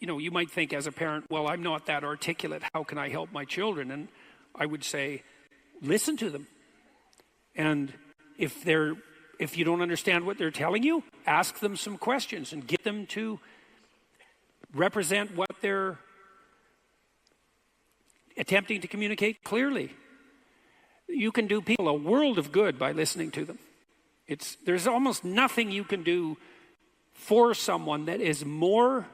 you might think as a parent, well, I'm not that articulate. How can I help my children? And I would say, listen to them. And if you don't understand what they're telling you, ask them some questions and get them to represent what they're attempting to communicate clearly. You can do people a world of good by listening to them. There's almost nothing you can do for someone that is more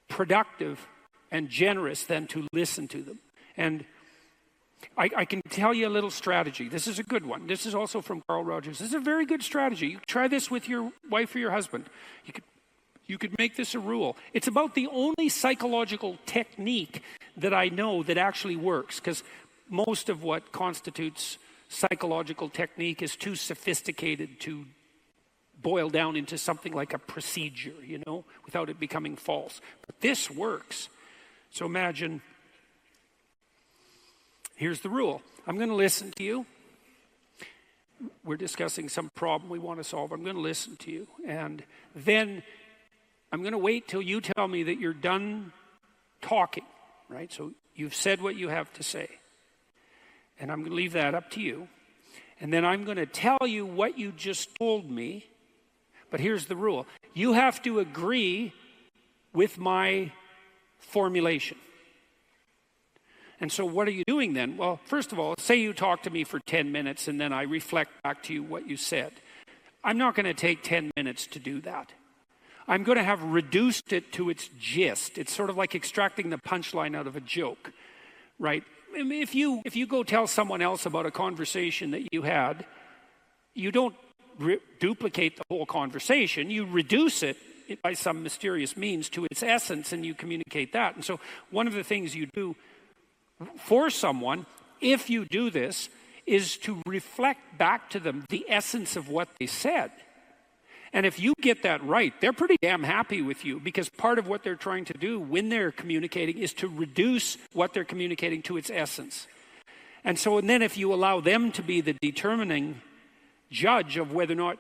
productive and generous than to listen to them. And I can tell you a little strategy. This is a good one. This is also from Carl Rogers. This is a very good strategy. You try this with your wife or your husband. You could make this a rule. It's about the only psychological technique that I know that actually works, because most of what constitutes psychological technique is too sophisticated to boil down into something like a procedure, without it becoming false. But this works. So imagine, here's the rule. I'm going to listen to you. We're discussing some problem we want to solve. I'm going to listen to you. And then I'm going to wait till you tell me that you're done talking, right? So you've said what you have to say. And I'm going to leave that up to you. And then I'm going to tell you what you just told me. But here's the rule. You have to agree with my formulation. And so what are you doing then? Well, first of all, say you talk to me for 10 minutes and then I reflect back to you what you said. I'm not going to take 10 minutes to do that. I'm going to have reduced it to its gist. It's sort of like extracting the punchline out of a joke, right? I mean, if you go tell someone else about a conversation that you had, you don't duplicate the whole conversation. You reduce it by some mysterious means to its essence, and you communicate that. And so one of the things you do for someone, if you do this, is to reflect back to them the essence of what they said. And if you get that right, they're pretty damn happy with you, because part of what they're trying to do when they're communicating is to reduce what they're communicating to its essence. And then if you allow them to be the determining judge of whether or not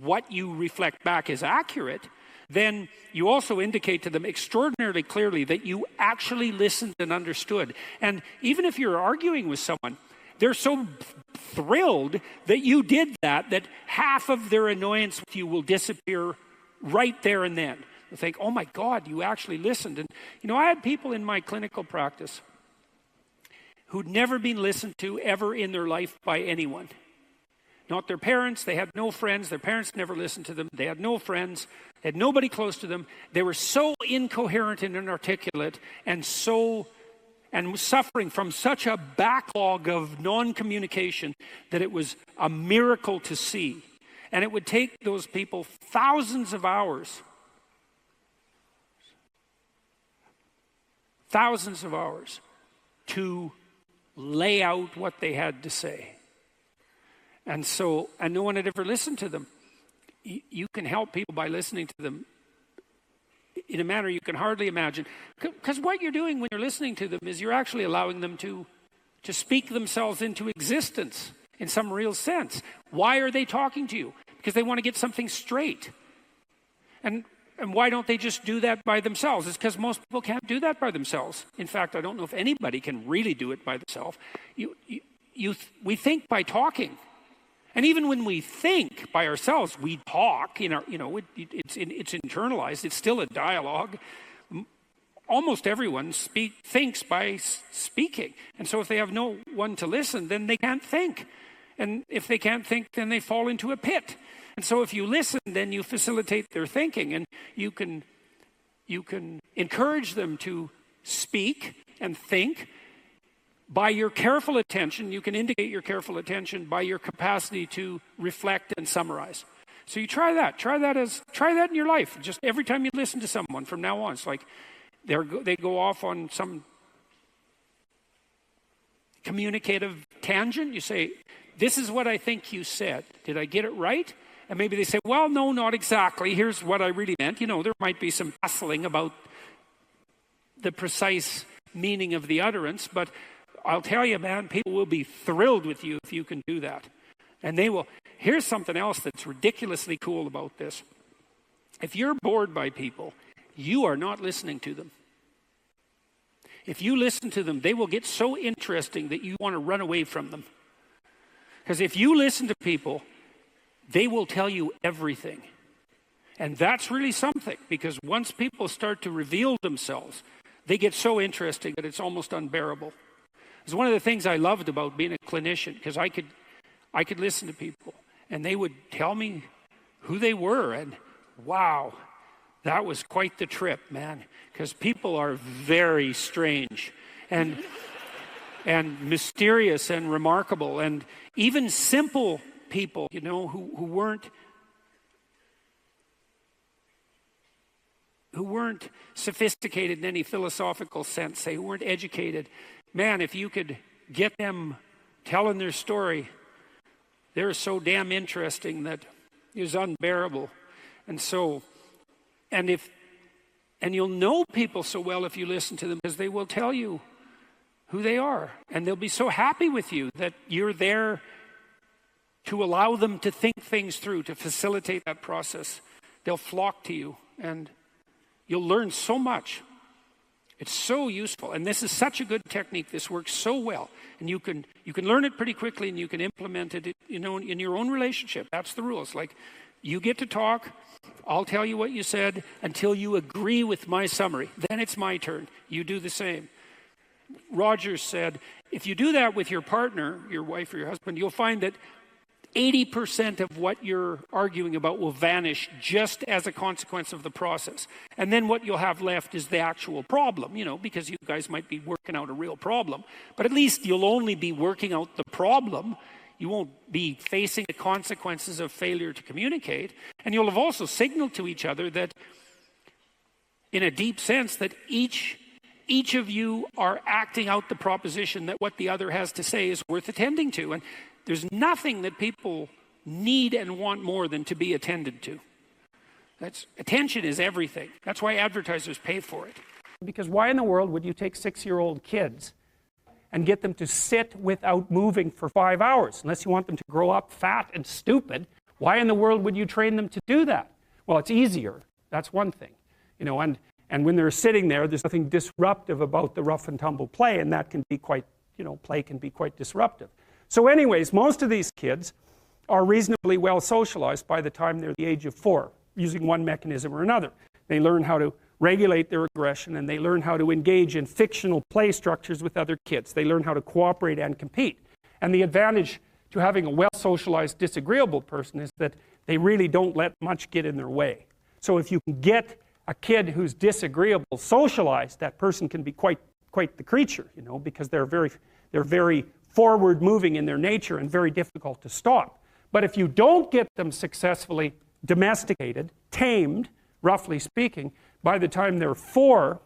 what you reflect back is accurate, then you also indicate to them extraordinarily clearly that you actually listened and understood. And even if you're arguing with someone, they're so thrilled that you did that half of their annoyance with you will disappear right there and then. They think, oh my God, you actually listened. And I had people in my clinical practice who'd never been listened to ever in their life by anyone. Not their parents. They had no friends. Their parents never listened to them. They had no friends. They had nobody close to them. They were so incoherent and inarticulate and suffering from such a backlog of non-communication that it was a miracle to see. And it would take those people thousands of hours to lay out what they had to say. And no one had ever listened to them. You can help people by listening to them in a manner you can hardly imagine. Because what you're doing when you're listening to them is you're actually allowing them to speak themselves into existence in some real sense. Why are they talking to you? Because they want to get something straight. And why don't they just do that by themselves? It's because most people can't do that by themselves. In fact, I don't know if anybody can really do it by themselves. We think by talking. And even when we think by ourselves, we talk. It's internalized. It's still a dialogue. Almost everyone thinks by speaking. And so if they have no one to listen, then they can't think. And if they can't think, then they fall into a pit. And so if you listen, then you facilitate their thinking, and you can encourage them to speak and think. By your careful attention, you can indicate your careful attention by your capacity to reflect and summarize. So you try that. Try that in your life. Just every time you listen to someone from now on, it's like they go off on some communicative tangent. You say, this is what I think you said. Did I get it right? And maybe they say, well, no, not exactly. Here's what I really meant. There might be some puzzling about the precise meaning of the utterance, but I'll tell you, man, people will be thrilled with you if you can do that. And they will. Here's something else that's ridiculously cool about this. If you're bored by people, you are not listening to them. If you listen to them, they will get so interesting that you want to run away from them. Because if you listen to people, they will tell you everything. And that's really something, because once people start to reveal themselves, they get so interesting that it's almost unbearable. It's one of the things I loved about being a clinician, because I could listen to people, and they would tell me who they were, and wow, that was quite the trip, man, because people are very strange and mysterious and remarkable, and even simple people, you know, who weren't sophisticated in any philosophical sense, who weren't educated. Man, if you could get them telling their story, they're so damn interesting that it was unbearable. And you'll know people so well if you listen to them, because they will tell you who they are, and they'll be so happy with you that you're there to allow them to think things through, to facilitate that process. They'll flock to you, and you'll learn so much. It's so useful, and this is such a good technique. This works so well, and you can learn it pretty quickly, and you can implement it, you know, in your own relationship. That's the rules. Like, you get to talk, I'll tell you what you said until you agree with my summary. Then it's my turn. You do the same. Rogers said, if you do that with your partner, your wife or your husband, you'll find that 80% of what you're arguing about will vanish just as a consequence of the process. And then what you'll have left is the actual problem, you know, because you guys might be working out a real problem. But at least you'll only be working out the problem. You won't be facing the consequences of failure to communicate. And you'll have also signaled to each other that, in a deep sense, that each of you are acting out the proposition that what the other has to say is worth attending to. And there's nothing that people need and want more than to be attended to. Attention is everything. That's why advertisers pay for it. Because why in the world would you take 6-year-old kids and get them to sit without moving for 5 hours? Unless you want them to grow up fat and stupid, why in the world would you train them to do that? Well, it's easier. That's one thing. You know, and when they're sitting there, there's nothing disruptive about the rough and tumble play, and that can be quite, you know, play can be quite disruptive. So anyways, most of these kids are reasonably well socialized by the time they're the age of 4, using one mechanism or another. They learn how to regulate their aggression, and they learn how to engage in fictional play structures with other kids. They learn how to cooperate and compete. And the advantage to having a well-socialized, disagreeable person is that they really don't let much get in their way. So if you can get a kid who's disagreeable socialized, that person can be quite the creature, you know, because they're very forward-moving in their nature and very difficult to stop. But if you don't get them successfully domesticated, tamed, roughly speaking, by the time they're 4,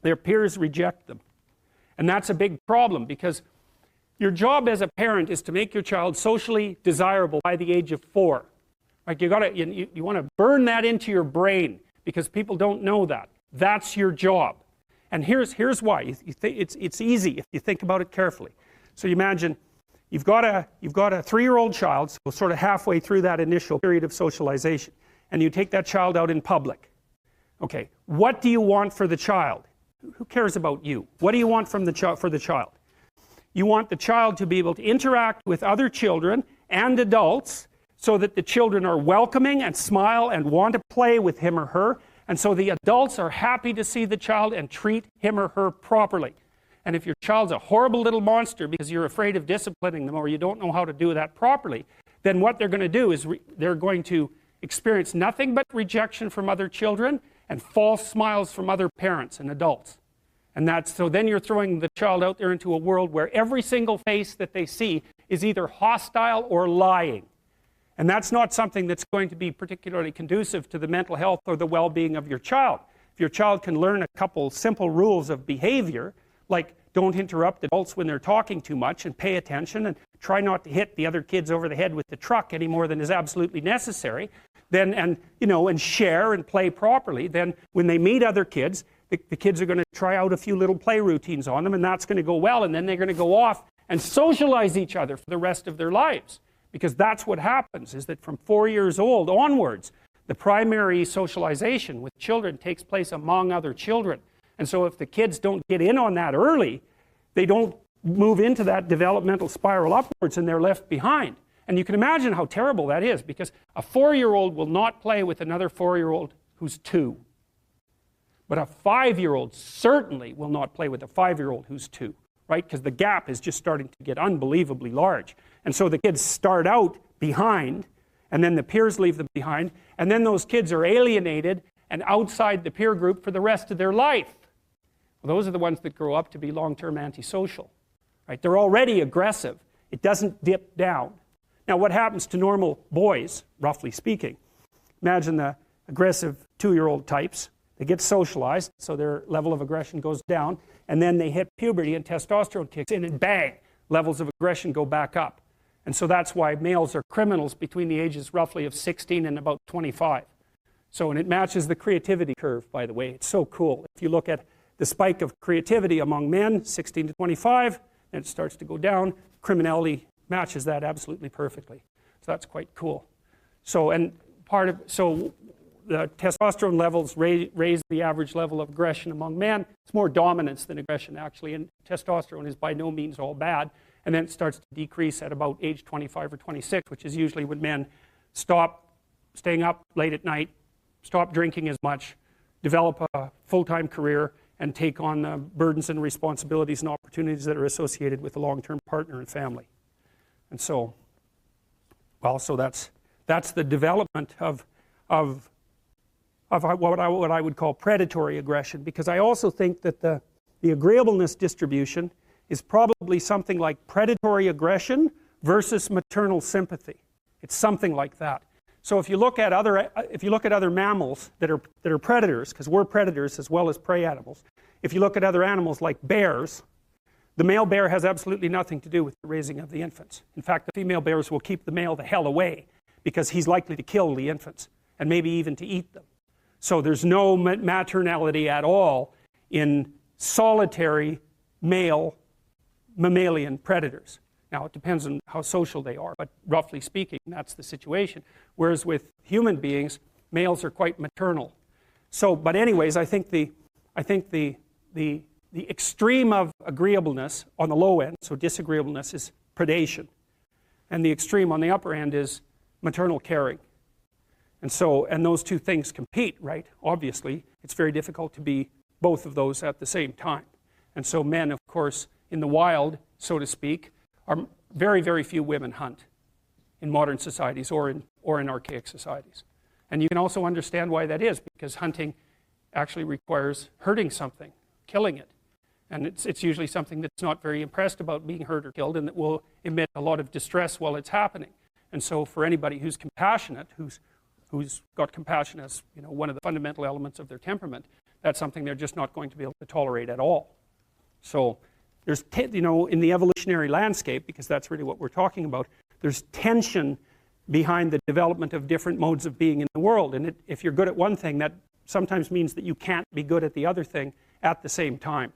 their peers reject them. And that's a big problem, because your job as a parent is to make your child socially desirable by the age of 4. Like, you want to burn that into your brain, because people don't know that. That's your job. And here's why. It's easy if you think about it carefully. So you imagine you've got a 3-year-old child, so sort of halfway through that initial period of socialization, and you take that child out in public. Okay, what do you want for the child? Who cares about you? What do you want for the child? You want the child to be able to interact with other children and adults so that the children are welcoming and smile and want to play with him or her, and so the adults are happy to see the child and treat him or her properly. And if your child's a horrible little monster because you're afraid of disciplining them or you don't know how to do that properly, then what they're going to do is they're going to experience nothing but rejection from other children and false smiles from other parents and adults. And so then you're throwing the child out there into a world where every single face that they see is either hostile or lying. And that's not something that's going to be particularly conducive to the mental health or the well-being of your child. If your child can learn a couple simple rules of behavior, like don't interrupt adults when they're talking too much, and pay attention, and try not to hit the other kids over the head with the truck any more than is absolutely necessary, then, and share and play properly, then when they meet other kids, the kids are going to try out a few little play routines on them, and that's going to go well, and then they're going to go off and socialize each other for the rest of their lives. Because that's what happens, is that from 4 years old onwards, The primary socialization with children takes place among other children. And so if the kids don't get in on that early, they don't move into that developmental spiral upwards and they're left behind. And you can imagine how terrible that is, because a 4-year-old will not play with another 4-year-old who's 2. But a 5-year-old certainly will not play with a 5-year-old who's 2, right? Because the gap is just starting to get unbelievably large. And so the kids start out behind, and then the peers leave them behind, and then those kids are alienated and outside the peer group for the rest of their life. Well, those are the ones that grow up to be long-term antisocial, right? They're already aggressive. It doesn't dip down. Now, what happens to normal boys, roughly speaking? Imagine the aggressive 2-year-old types. They get socialized, so their level of aggression goes down, and then they hit puberty and testosterone kicks in, and bang, levels of aggression go back up. And so that's why males are criminals between the ages roughly of 16 and about 25. So, and it matches the creativity curve, by the way. It's so cool. If you look at the spike of creativity among men, 16 to 25, then it starts to go down. Criminality matches that absolutely perfectly. So that's quite cool. So, and so the testosterone levels raise the average level of aggression among men. It's more dominance than aggression, actually, and testosterone is by no means all bad. And then it starts to decrease at about age 25 or 26, which is usually when men stop staying up late at night, stop drinking as much, develop a full-time career, and take on the burdens and responsibilities and opportunities that are associated with a long-term partner and family. And so, well, so that's the development of what I would call predatory aggression, because I also think that the agreeableness distribution is probably something like predatory aggression versus maternal sympathy. It's something like that. So if you look at other mammals that are predators, because we're predators as well as prey animals, if you look at other animals like bears, the male bear has absolutely nothing to do with the raising of the infants. In fact, the female bears will keep the male the hell away because he's likely to kill the infants and maybe even to eat them. So there's no maternality at all in solitary male mammalian predators. Now, it depends on how social they are, but roughly speaking, that's the situation. Whereas with human beings, males are quite maternal. So, but anyways, I think the extreme of agreeableness on the low end, so disagreeableness, is predation. And the extreme on the upper end is maternal caring. And so, and those two things compete, right? Obviously, it's very difficult to be both of those at the same time. And so men, of course, in the wild, so to speak, are very, very few women hunt in modern societies or in archaic societies. And you can also understand why that is, because hunting actually requires hurting something, killing it. And it's usually something that's not very impressed about being hurt or killed, and that will emit a lot of distress while it's happening. And so for anybody who's compassionate, who's got compassion as, you know, one of the fundamental elements of their temperament, that's something they're just not going to be able to tolerate at all. So there's, you know, in the evolutionary landscape, because that's really what we're talking about, there's tension behind the development of different modes of being in the world. And if you're good at one thing, that sometimes means that you can't be good at the other thing at the same time.